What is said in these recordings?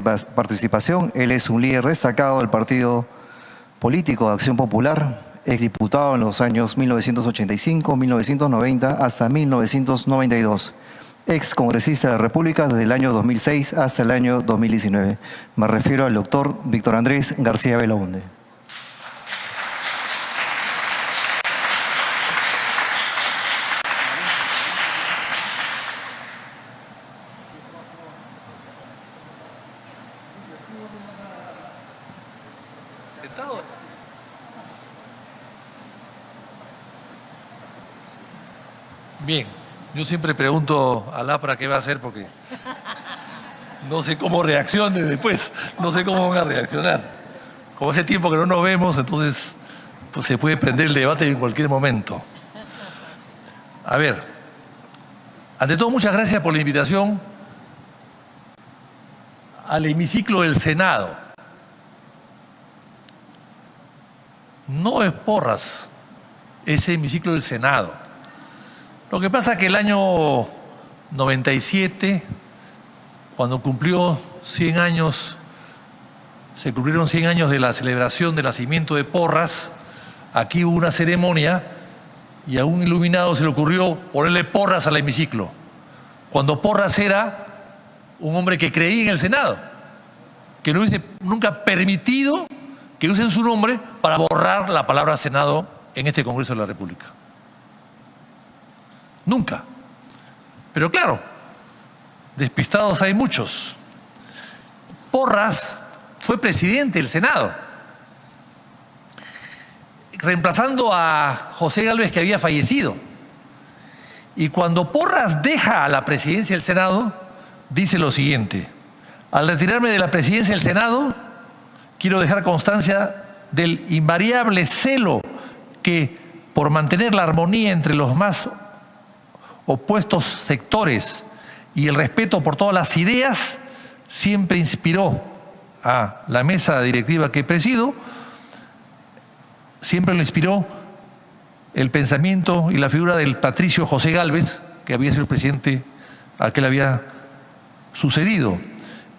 participación. Él es un líder destacado del partido político de Acción Popular, exdiputado en los años 1985, 1990 hasta 1992. Ex congresista de la República desde el año 2006 hasta el año 2019. Me refiero al doctor Víctor Andrés García Belaunde. Bien, yo siempre pregunto a Lapra qué va a hacer porque no sé cómo reaccione después, no sé cómo van a reaccionar. Como hace tiempo que no nos vemos, entonces pues se puede prender el debate en cualquier momento. A ver, ante todo muchas gracias por la invitación al hemiciclo del Senado. No es Porras, es el hemiciclo del Senado. Lo que pasa es que el año 97, cuando cumplió 100 años, se cumplieron 100 años de la celebración del nacimiento de Porras, aquí hubo una ceremonia y a un iluminado se le ocurrió ponerle Porras al hemiciclo, cuando Porras era un hombre que creía en el Senado, que no hubiese nunca permitido que usen su nombre para borrar la palabra Senado en este Congreso de la República. Nunca. Pero claro, despistados hay muchos. Porras fue presidente del Senado, reemplazando a José Gálvez, que había fallecido. Y cuando Porras deja a la presidencia del Senado, dice lo siguiente: al retirarme de la presidencia del Senado, quiero dejar constancia del invariable celo que, por mantener la armonía entre los más opuestos sectores y el respeto por todas las ideas, siempre inspiró a la mesa directiva que presido, siempre lo inspiró el pensamiento y la figura del patricio José Gálvez, que había sido el presidente al que le había sucedido.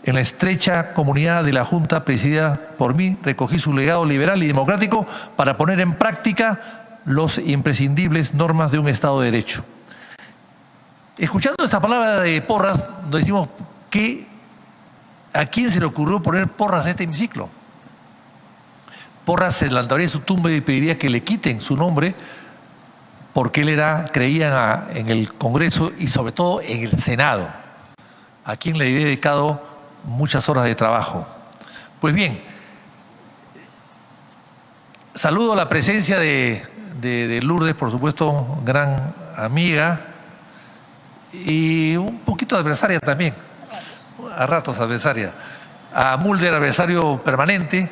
En la estrecha comunidad de la Junta presidida por mí, recogí su legado liberal y democrático para poner en práctica los imprescindibles normas de un Estado de Derecho. Escuchando esta palabra de Porras, nos decimos que ¿a quién se le ocurrió poner Porras a este hemiciclo? Porras se levantaría de su tumba y pediría que le quiten su nombre porque él creía en el Congreso y sobre todo en el Senado, a quien le había dedicado muchas horas de trabajo. Pues bien, saludo la presencia de Lourdes, por supuesto, gran amiga, y un poquito adversaria también, a ratos adversaria. A Mulder, adversario permanente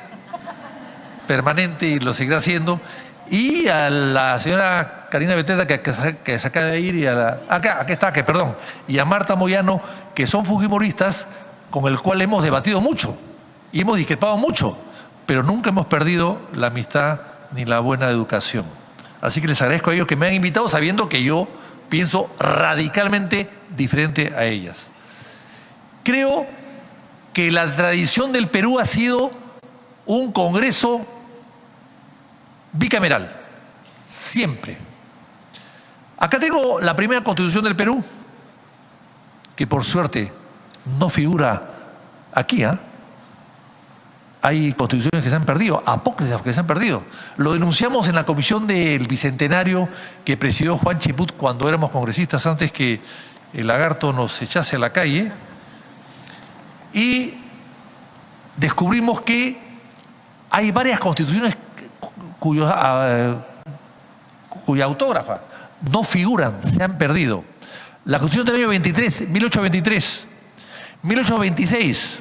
y lo seguirá siendo. Y a la señora Karina Beteta, que se acaba de ir, y y a Marta Moyano, que son fujimoristas, con el cual hemos debatido mucho y hemos discrepado mucho, pero nunca hemos perdido la amistad ni la buena educación. Así que les agradezco a ellos que me han invitado sabiendo que yo pienso radicalmente diferente a ellas. Creo que la tradición del Perú ha sido un Congreso bicameral, siempre. Acá tengo la primera Constitución del Perú, que por suerte no figura aquí, ¿eh? Hay constituciones que se han perdido, apócrifas que se han perdido. Lo denunciamos en la comisión del Bicentenario que presidió Juan Chiput cuando éramos congresistas, antes que el lagarto nos echase a la calle. Y descubrimos que hay varias constituciones cuya autógrafa no figuran, se han perdido. La Constitución del año 1823, 1826,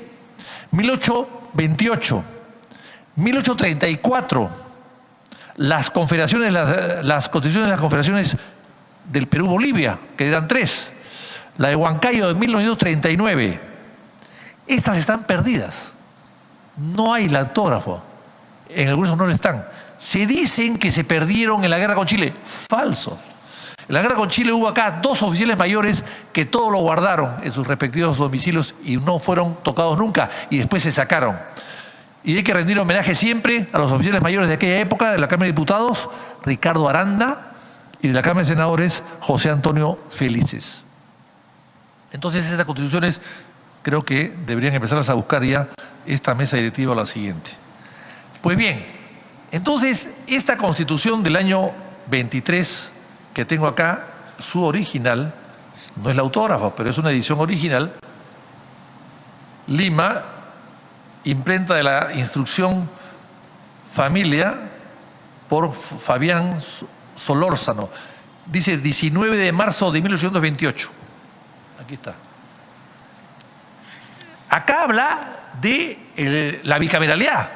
1828, 1834, las constituciones de las confederaciones del Perú-Bolivia, que eran 3, la de Huancayo de 1939. Estas están perdidas. No hay el autógrafo. En algunos no lo están. Se dicen que se perdieron en la guerra con Chile. Falso. En la guerra con Chile hubo acá 2 oficiales mayores que todos lo guardaron en sus respectivos domicilios y no fueron tocados nunca y después se sacaron. Y hay que rendir homenaje siempre a los oficiales mayores de aquella época, de la Cámara de Diputados, Ricardo Aranda, y de la Cámara de Senadores, José Antonio Felices. Entonces estas constituciones creo que deberían empezar a buscar ya esta mesa directiva o la siguiente. Pues bien, entonces esta constitución del año 23 que tengo acá, su original, no es la autógrafa, pero es una edición original, Lima, imprenta de la Instrucción Familia por Fabián Solórzano. Dice 19 de marzo de 1828. Aquí está. Acá habla de la bicameralidad.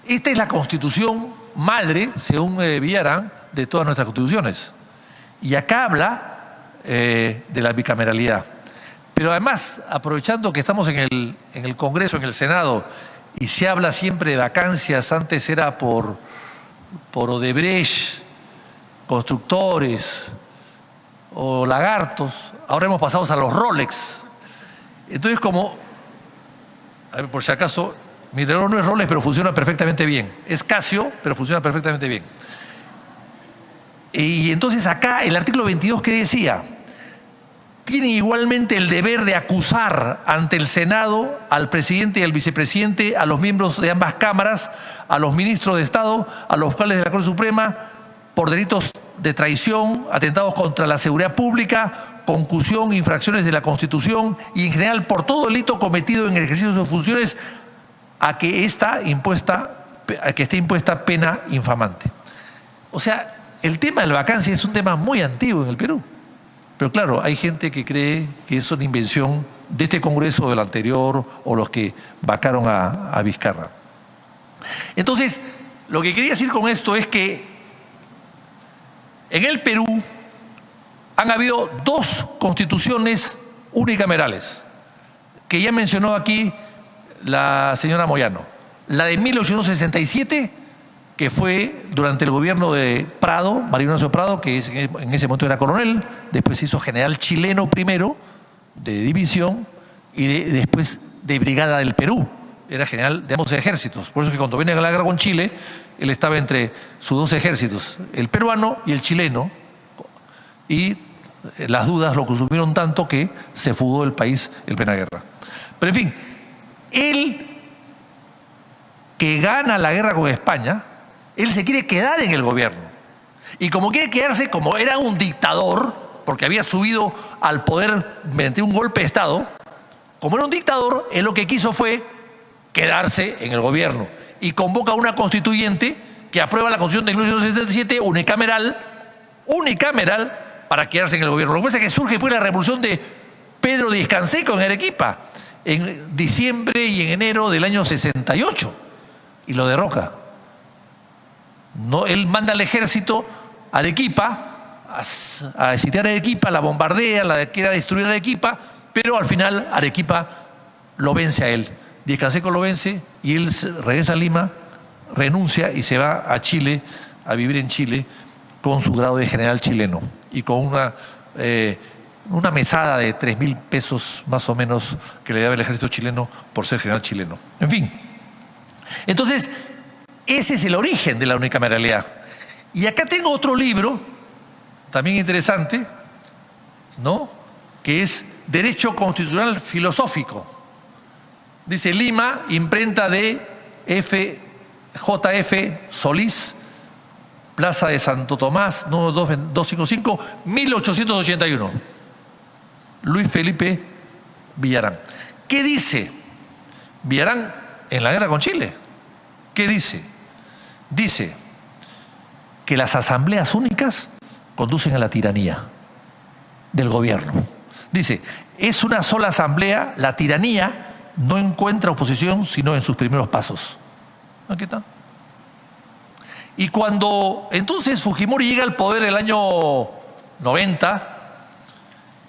Esta es la constitución madre, según Villarán, de todas nuestras constituciones. Y acá habla de la bicameralidad. Pero además, aprovechando que estamos en el Congreso, en el Senado, y se habla siempre de vacancias, antes era por Odebrecht, constructores o lagartos, ahora hemos pasado a los Rolex. Entonces, a ver, por si acaso, mi reloj no es Rolex, pero funciona perfectamente bien. Es Casio, pero funciona perfectamente bien. Y entonces acá, el artículo 22, ¿qué decía? Tiene igualmente el deber de acusar ante el Senado al presidente y al vicepresidente, a los miembros de ambas cámaras, a los ministros de Estado, a los vocales de la Corte Suprema, por delitos de traición, atentados contra la seguridad pública, concusión, infracciones de la Constitución y en general por todo delito cometido en el ejercicio de sus funciones a que esté impuesta pena infamante. O sea, el tema de la vacancia es un tema muy antiguo en el Perú. Pero claro, hay gente que cree que es una invención de este Congreso o del anterior o los que vacaron a Vizcarra. Entonces, lo que quería decir con esto es que en el Perú han habido 2 constituciones unicamerales que ya mencionó aquí la señora Moyano. La de 1867, que fue durante el gobierno de Prado, Mario Ignacio Prado, que en ese momento era coronel, después se hizo general chileno primero, de división, y después de brigada del Perú. Era general de ambos ejércitos. Por eso que cuando viene a la guerra con Chile, él estaba entre sus 2 ejércitos, el peruano y el chileno, y las dudas lo consumieron tanto que se fugó del país en plena guerra. Pero en fin, él que gana la guerra con España, él se quiere quedar en el gobierno. Y como quiere quedarse, como era un dictador, porque había subido al poder mediante un golpe de Estado, como era un dictador, él lo que quiso fue quedarse en el gobierno. Y convoca una constituyente que aprueba la Constitución de 1977, unicameral, para quedarse en el gobierno. Lo que pasa es que surge después la revolución de Pedro Díaz Canseco en Arequipa, en diciembre y en enero del año 68, y lo derroca. No, él manda al ejército a Arequipa, a sitiar Arequipa, la bombardea, quiere destruir Arequipa, pero al final Arequipa lo vence a él. Díaz Canseco lo vence y él regresa a Lima, renuncia y se va a Chile, a vivir en Chile, con su grado de general chileno y con una mesada de 3.000 pesos más o menos que le daba el ejército chileno por ser general chileno. En fin, entonces ese es el origen de la unicameralidad. Y acá tengo otro libro, también interesante, ¿no?, que es Derecho Constitucional Filosófico. Dice Lima, imprenta de J.F. Solís, Plaza de Santo Tomás, número 255, 1881. Luis Felipe Villarán. ¿Qué dice Villarán en la guerra con Chile? ¿Qué dice? Dice que las asambleas únicas conducen a la tiranía del gobierno. Dice, es una sola asamblea, la tiranía no encuentra oposición sino en sus primeros pasos. Aquí está. Y cuando entonces Fujimori llega al poder el año 90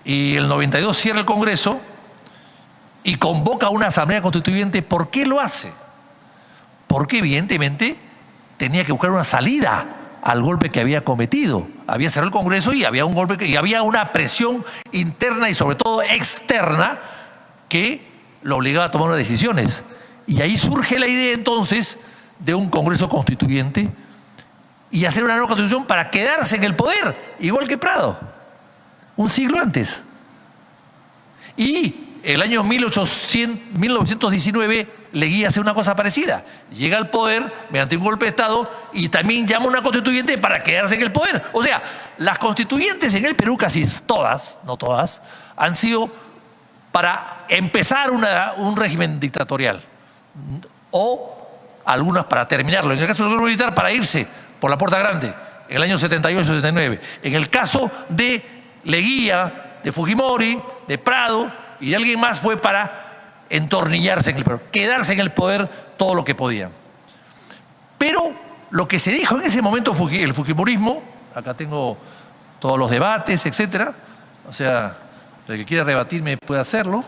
y el 92 cierra el Congreso y convoca una asamblea constituyente, ¿por qué lo hace? Porque evidentemente tenía que buscar una salida al golpe que había cometido había cerrado el Congreso y había un golpe, y había una presión interna y sobre todo externa que lo obligaba a tomar unas decisiones. Y ahí surge la idea entonces de un Congreso Constituyente y hacer una nueva Constitución para quedarse en el poder, igual que Prado, un siglo antes. Y el año 1919 Leguía hace una cosa parecida. Llega al poder mediante un golpe de Estado y también llama a una constituyente para quedarse en el poder. O sea, las constituyentes en el Perú, casi todas, no todas, han sido para empezar un régimen dictatorial. O algunas para terminarlo. En el caso del gobierno militar, para irse por la puerta grande, en el año 78-79. En el caso de Leguía, de Fujimori, de Prado y de alguien más, fue para entornillarse en el poder, quedarse en el poder todo lo que podían. Pero lo que se dijo en ese momento, el fujimorismo, acá tengo todos los debates, etcétera, o sea, el que quiera rebatirme puede hacerlo,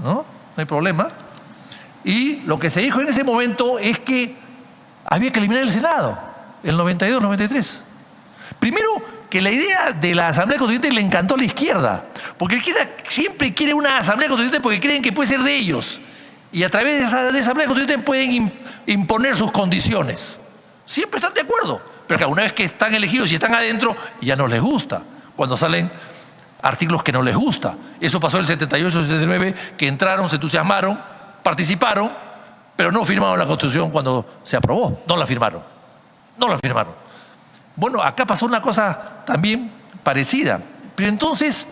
¿no? No hay problema. Y lo que se dijo en ese momento es que había que eliminar el Senado, el 92-93. Primero, que la idea de la Asamblea Constituyente le encantó a la izquierda, porque siempre quiere una Asamblea Constituyente porque creen que puede ser de ellos. Y a través de esa Asamblea Constituyente pueden imponer sus condiciones. Siempre están de acuerdo, pero que una vez que están elegidos y están adentro, ya no les gusta. Cuando salen artículos que no les gusta. Eso pasó en el 78-79, que entraron, se entusiasmaron, participaron, pero no firmaron la Constitución cuando se aprobó. No la firmaron. No la firmaron. Bueno, acá pasó una cosa también parecida. Pero entonces,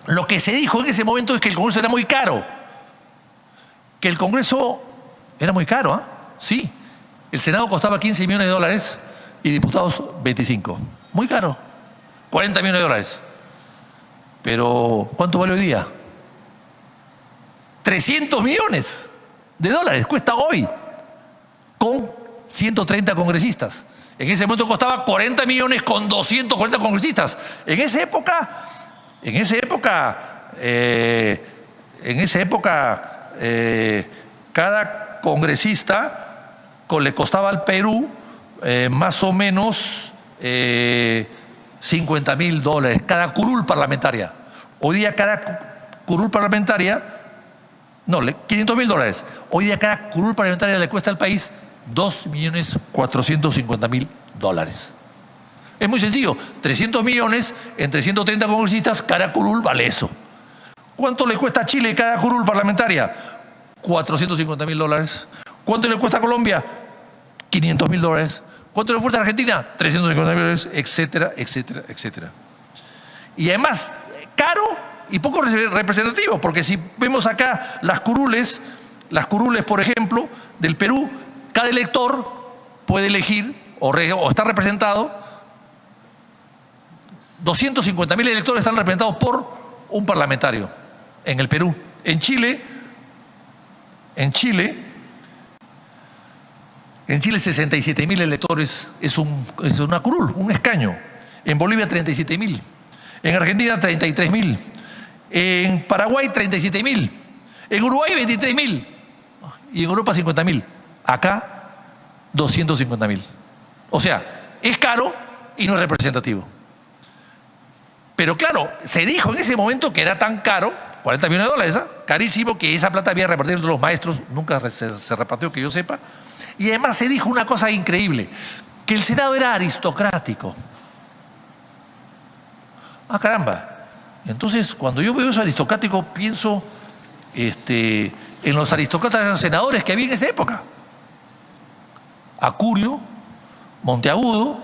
lo que se dijo en ese momento es que el Congreso era muy caro. Que el Congreso era muy caro, ¿ah? Sí. El Senado costaba 15 millones de dólares y diputados 25. Muy caro. 40 millones de dólares. Pero, ¿cuánto vale hoy día? 300 millones de dólares cuesta hoy, con 130 congresistas. En ese momento costaba 40 millones con 240 congresistas. En esa época, cada congresista le costaba al Perú más o menos $50,000, cada curul parlamentaria. Hoy día cada curul parlamentaria, no, $500,000. Hoy día cada curul parlamentaria le cuesta al país $2,450,000. Es muy sencillo, 300 millones entre 130 congresistas, cada curul vale eso. ¿Cuánto le cuesta a Chile cada curul parlamentaria? $450,000. ¿Cuánto le cuesta a Colombia? $500,000. ¿Cuánto le cuesta a Argentina? $350,000, etcétera, etcétera, etcétera. Y además, caro y poco representativo, porque si vemos acá las curules, por ejemplo, del Perú, cada elector puede elegir o está representado, 250,000 electores están representados por un parlamentario en el Perú. En Chile 67,000 electores es una curul, un escaño. En Bolivia 37,000. En Argentina 33,000. En Paraguay 37,000. En Uruguay 23,000. Y en Europa 50,000. Acá 250,000. O sea, es caro y no es representativo. Pero claro, se dijo en ese momento que era tan caro, 40 millones de dólares, ¿eh? Carísimo, que esa plata había repartido entre los maestros, nunca se repartió que yo sepa. Y además se dijo una cosa increíble, que el Senado era aristocrático. Ah, caramba. Entonces, cuando yo veo eso aristocrático, pienso en los aristócratas senadores que había en esa época. Acurio, Monteagudo,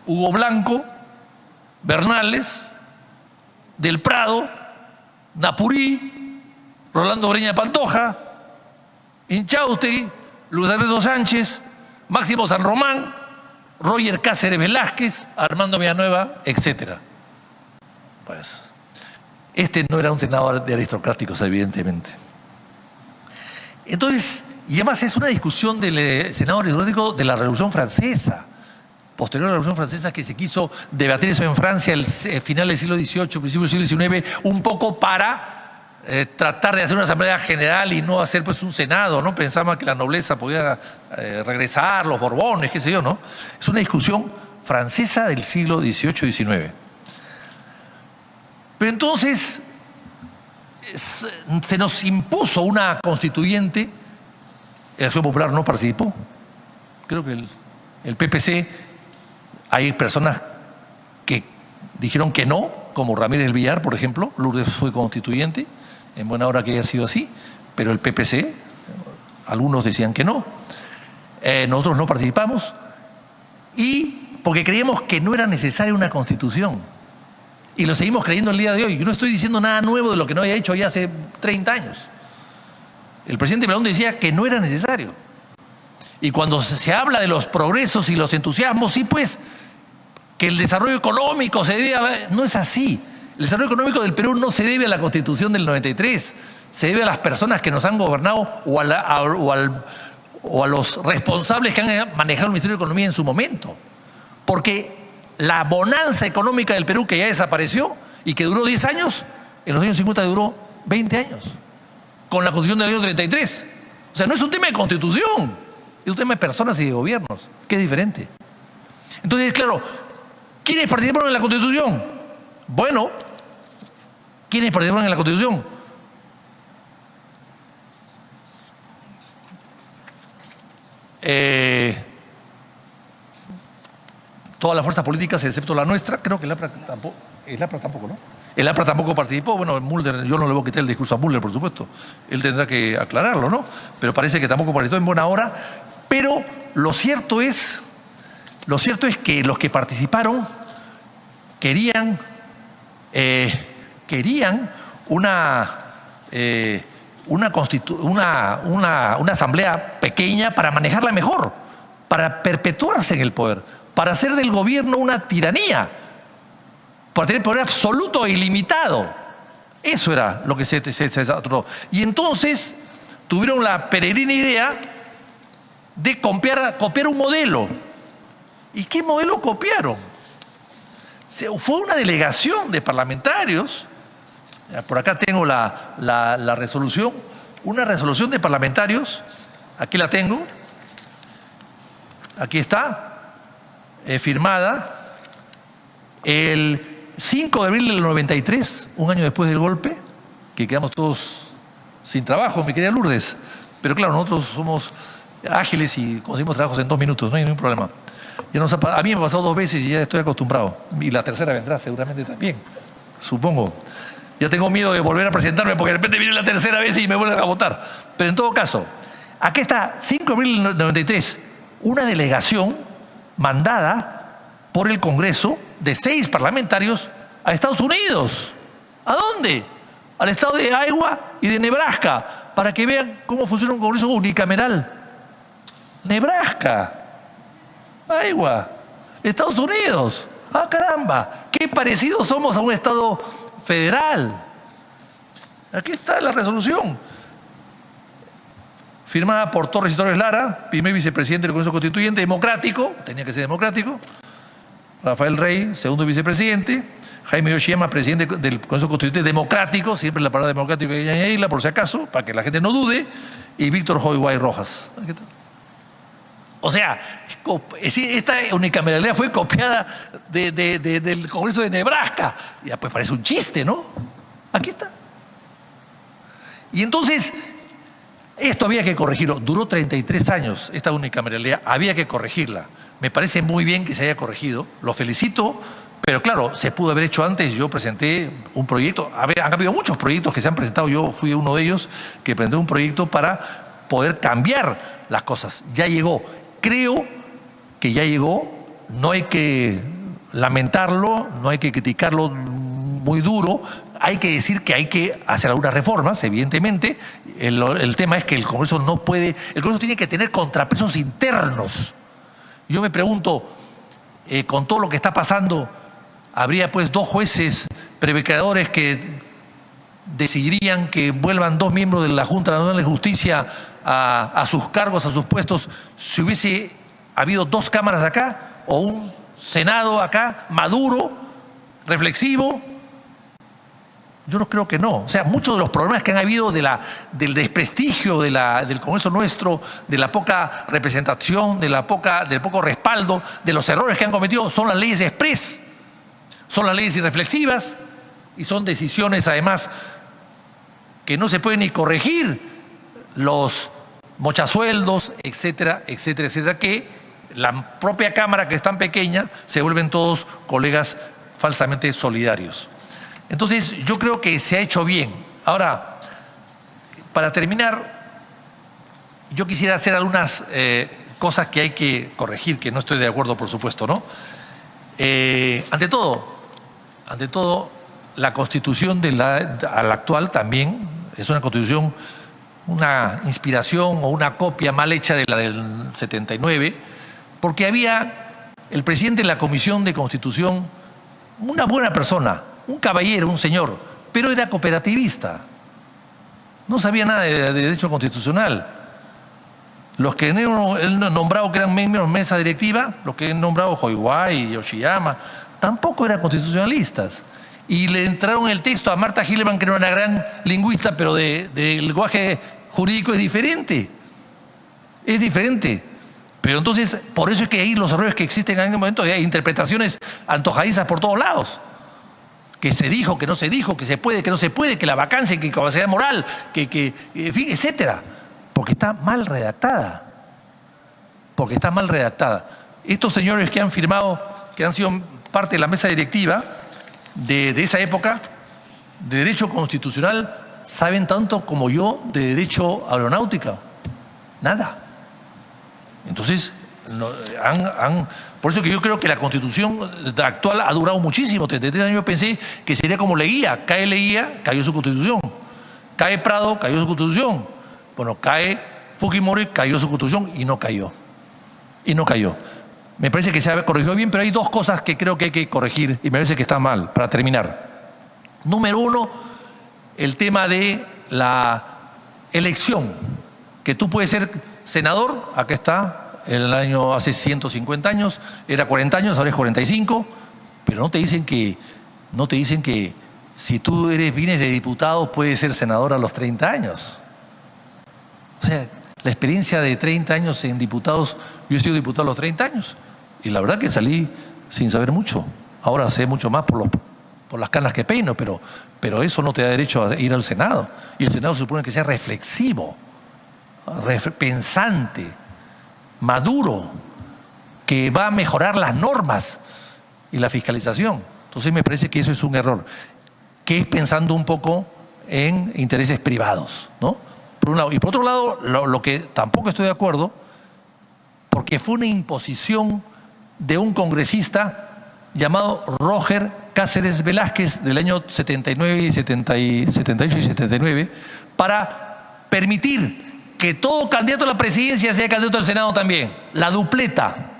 Hugo Blanco, Bernales, Del Prado, Napurí, Rolando Breña Pantoja, Inchaustegui, Luis Alberto Sánchez, Máximo San Román, Roger Cáceres Velázquez, Armando Villanueva, etc. Pues, este no era un senador de aristocráticos, evidentemente. Entonces, y además es una discusión del Senado aristocrático de la Revolución Francesa, posterior a la Revolución Francesa, que se quiso debatir eso en Francia al final del siglo XVIII, principio del siglo XIX, un poco para tratar de hacer una asamblea general y no hacer pues un senado, ¿no? Pensaban que la nobleza podía regresar, los Borbones, qué sé yo, ¿no? Es una discusión francesa del siglo XVIII-XIX. Pero entonces se nos impuso una constituyente, la Acción Popular no participó, creo que el PPC, hay personas que dijeron que no, como Ramírez del Villar, por ejemplo. Lourdes fue constituyente, en buena hora que haya sido así, pero el PPC, algunos decían que no. Nosotros no participamos, y porque creíamos que no era necesaria una constitución. Y lo seguimos creyendo el día de hoy. Yo no estoy diciendo nada nuevo de lo que no había hecho ya hace 30 años. El presidente Belaúnde decía que no era necesario. Y cuando se habla de los progresos y los entusiasmos, sí, pues, que el desarrollo económico se debe a... No es así. El desarrollo económico del Perú no se debe a la Constitución del 93, se debe a las personas que nos han gobernado o a los responsables que han manejado el Ministerio de Economía en su momento. Porque la bonanza económica del Perú, que ya desapareció y que duró 10 años, en los años 50 duró 20 años, con la Constitución del año 33. O sea, no es un tema de Constitución, es un tema de personas y de gobiernos, que es diferente. Entonces, claro, ¿quiénes participaron en la Constitución? Bueno, ¿quiénes participaron en la Constitución? Todas las fuerzas políticas, excepto la nuestra. Creo que el APRA tampoco, ¿no? El APRA tampoco participó. Bueno, Mulder, yo no le voy a quitar el discurso a Mulder, por supuesto. Él tendrá que aclararlo, ¿no? Pero parece que tampoco participó en buena hora. Pero lo cierto es que los que participaron querían una asamblea pequeña para manejarla mejor, para perpetuarse en el poder, para hacer del gobierno una tiranía, para tener poder absoluto e ilimitado. Eso era lo que se trató. Y entonces tuvieron la peregrina idea de copiar un modelo. ¿Y qué modelo copiaron? Fue una delegación de parlamentarios. Por acá tengo la resolución. Una resolución de parlamentarios. Aquí la tengo. Aquí está. Firmada el 5 de abril del 93, un año después del golpe, que quedamos todos sin trabajo, mi querida Lourdes. Pero claro, nosotros somos ágiles y conseguimos trabajos en 2 minutos, no hay ningún problema. A mí me ha pasado 2 veces y ya estoy acostumbrado. Y la tercera vendrá seguramente también, supongo. Ya tengo miedo de volver a presentarme porque de repente viene la tercera vez y me vuelven a votar. Pero en todo caso, aquí está, 5 de abril del 93, una delegación mandada por el Congreso de 6 parlamentarios a Estados Unidos. ¿A dónde? Al estado de Iowa y de Nebraska, para que vean cómo funciona un Congreso unicameral. Nebraska, Iowa, Estados Unidos. ¡Ah, caramba! ¡Qué parecidos somos a un estado federal! Aquí está la resolución. Firmada por Torres y Torres Lara, primer vicepresidente del Congreso Constituyente, democrático, tenía que ser democrático. Rafael Rey, segundo vicepresidente. Jaime Yoshiyama, presidente del Congreso Constituyente, democrático, siempre la palabra democrático hay que añadirla por si acaso, para que la gente no dude. Y Víctor Hoy Rojas. O sea, esta unicameralidad fue copiada del Congreso de Nebraska. Ya pues parece un chiste, ¿no? Aquí está. Y entonces, esto había que corregirlo. Duró 33 años esta unicameralidad, había que corregirla. Me parece muy bien que se haya corregido, lo felicito, pero claro, se pudo haber hecho antes. Yo presenté un proyecto, han habido muchos proyectos que se han presentado, yo fui uno de ellos que presenté un proyecto para poder cambiar las cosas. Ya llegó, creo que ya llegó, no hay que lamentarlo, no hay que criticarlo muy duro, hay que decir que hay que hacer algunas reformas, evidentemente. El tema es que el Congreso no puede, el Congreso tiene que tener contrapesos internos. Yo me pregunto, con todo lo que está pasando, habría pues 2 jueces prevaricadores que decidirían que vuelvan 2 miembros de la Junta Nacional de Justicia a sus cargos, a sus puestos, si hubiese habido 2 cámaras acá o un Senado acá, maduro, reflexivo. Yo no creo que no. O sea, muchos de los problemas que han habido del desprestigio del Congreso nuestro, de la poca representación, del poco respaldo, de los errores que han cometido, son las leyes express, son las leyes irreflexivas y son decisiones además que no se pueden ni corregir, los mochasueldos, etcétera, etcétera, etcétera, que la propia Cámara, que es tan pequeña, se vuelven todos colegas falsamente solidarios. Entonces, yo creo que se ha hecho bien. Ahora, para terminar, yo quisiera hacer algunas cosas que hay que corregir, que no estoy de acuerdo, por supuesto, ¿no? Ante todo, la Constitución a la actual también es una Constitución, una inspiración o una copia mal hecha de la del 79, porque había el presidente de la Comisión de Constitución, una buena persona, un caballero, un señor, pero era cooperativista. No sabía nada de derecho constitucional. Los que él nombrado que eran miembros de mesa directiva, los que he nombrado Hoiguay y Yoshiyama, tampoco eran constitucionalistas. Y le entraron el texto a Marta Hilleman, que era una gran lingüista, pero del lenguaje jurídico es diferente. Es diferente. Pero entonces, por eso es que ahí los errores que existen en este momento, hay interpretaciones antojadizas por todos lados. Que se dijo, que no se dijo, que se puede, que no se puede, que la vacancia, que capacidad moral, en fin, etcétera. Porque está mal redactada. Porque está mal redactada. Estos señores que han firmado, que han sido parte de la mesa directiva de esa época, de derecho constitucional, saben tanto como yo de derecho aeronáutica. Nada. Entonces, por eso que yo creo que la Constitución actual ha durado muchísimo. 33 años yo pensé que sería como Leguía. Cae Leguía, cayó su Constitución. Cae Prado, cayó su Constitución. Bueno, cae Fujimori, cayó su Constitución y no cayó. Y no cayó. Me parece que se ha corregido bien, pero hay dos cosas que creo que hay que corregir y me parece que está mal, para terminar. Número uno, el tema de la elección. Que tú puedes ser senador, acá está, hace 150 años, era 40 años, ahora es 45, pero no te dicen que si tú vienes de diputado puedes ser senador a los 30 años. O sea, la experiencia de 30 años en diputados, yo he sido diputado a los 30 años y la verdad que salí sin saber mucho. Ahora sé mucho más por las canas que peino, pero eso no te da derecho a ir al Senado. Y el Senado se supone que sea reflexivo, pensante, maduro, que va a mejorar las normas y la fiscalización. Entonces me parece que eso es un error, que es pensando un poco en intereses privados, ¿no? Por un lado. Y por otro lado, lo que tampoco estoy de acuerdo, porque fue una imposición de un congresista llamado Roger Cáceres Velázquez del año 78 y 79, para permitir que todo candidato a la presidencia sea candidato al Senado también. La dupleta.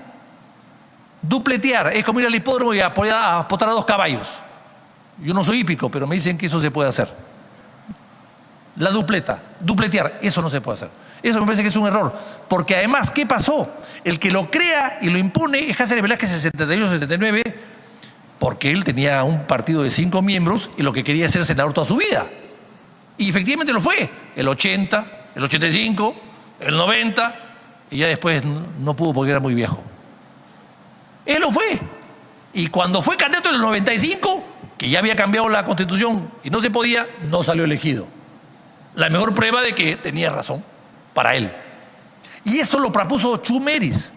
Dupletear es como ir al hipódromo y apostar a 2 caballos. Yo no soy hípico, pero me dicen que eso se puede hacer. La dupletear, eso no se puede hacer. Eso me parece que es un error. Porque además, ¿qué pasó? El que lo crea y lo impone es Cáceres Velázquez en el 78-79, porque él tenía un partido de 5 miembros y lo que quería es ser senador toda su vida. Y efectivamente lo fue. El 80, el 85, el 90, y ya después no pudo porque era muy viejo. Él lo fue. Y cuando fue candidato en el 95, que ya había cambiado la Constitución y no se podía, no salió elegido. La mejor prueba de que tenía razón para él. Y eso lo propuso Chumeris.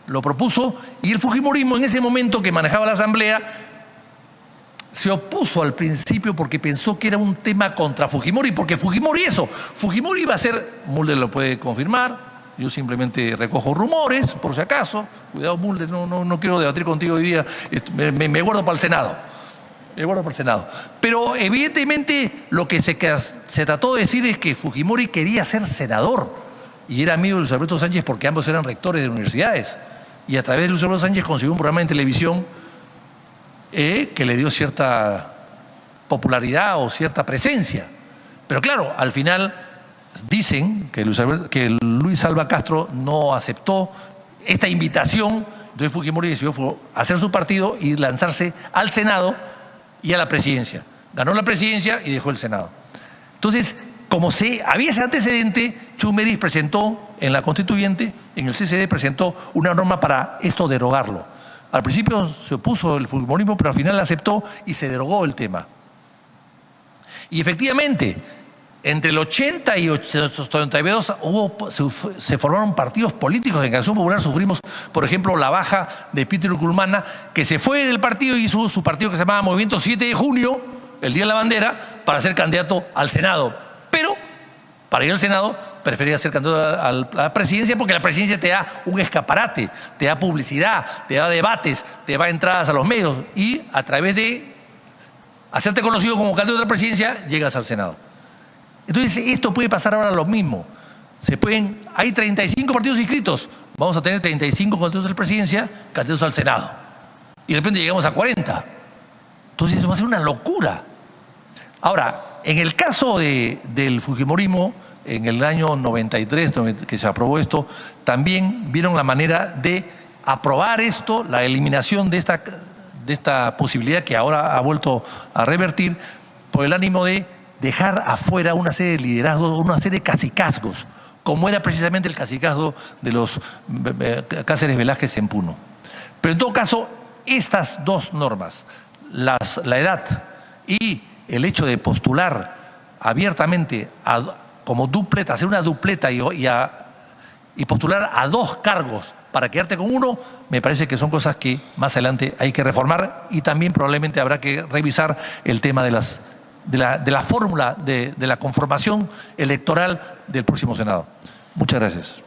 Lo propuso, y el fujimorismo en ese momento que manejaba la Asamblea se opuso al principio porque pensó que era un tema contra Fujimori, porque Fujimori iba a ser, Mulder lo puede confirmar, yo simplemente recojo rumores, por si acaso, cuidado Mulder, no quiero debatir contigo hoy día, me guardo para el Senado. Pero evidentemente lo que se trató de decir es que Fujimori quería ser senador y era amigo de Luis Alberto Sánchez porque ambos eran rectores de universidades. Y a través de Luis Alberto Sánchez consiguió un programa en televisión que le dio cierta popularidad o cierta presencia. Pero claro, al final dicen que Luis Alva Castro no aceptó esta invitación, entonces Fujimori decidió hacer su partido y lanzarse al Senado. y a la presidencia. Ganó la presidencia y dejó el Senado. Entonces, como había ese antecedente, Chumberis presentó en la Constituyente, en el CCD presentó una norma para esto derogarlo. Al principio se opuso el fujimorismo, pero al final aceptó y se derogó el tema. Y efectivamente, entre el 80 y 82 se formaron partidos políticos. En Acción Popular sufrimos, por ejemplo, la baja de Peter Kulmana, que se fue del partido y hizo su partido que se llamaba Movimiento 7 de Junio, el Día de la Bandera, para ser candidato al Senado. Pero para ir al Senado prefería ser candidato a la presidencia, porque la presidencia te da un escaparate, te da publicidad, te da debates, te da entradas a los medios y a través de hacerte conocido como candidato a la presidencia, llegas al Senado. Entonces, esto puede pasar ahora lo mismo. Hay 35 partidos inscritos. Vamos a tener 35 candidatos a la presidencia, candidatos al Senado. Y de repente llegamos a 40. Entonces, eso va a ser una locura. Ahora, en el caso del fujimorismo, en el año 93, que se aprobó esto, también vieron la manera de aprobar esto, la eliminación de esta posibilidad que ahora ha vuelto a revertir, por el ánimo de dejar afuera una serie de liderazgos, una serie de cacicazgos, como era precisamente el cacicazgo de los Cáceres Velázquez en Puno. Pero en todo caso, estas dos normas, la edad y el hecho de postular abiertamente como dupleta, hacer una dupleta y postular a dos cargos para quedarte con uno, me parece que son cosas que más adelante hay que reformar, y también probablemente habrá que revisar el tema de la fórmula de la conformación electoral del próximo Senado. Muchas gracias.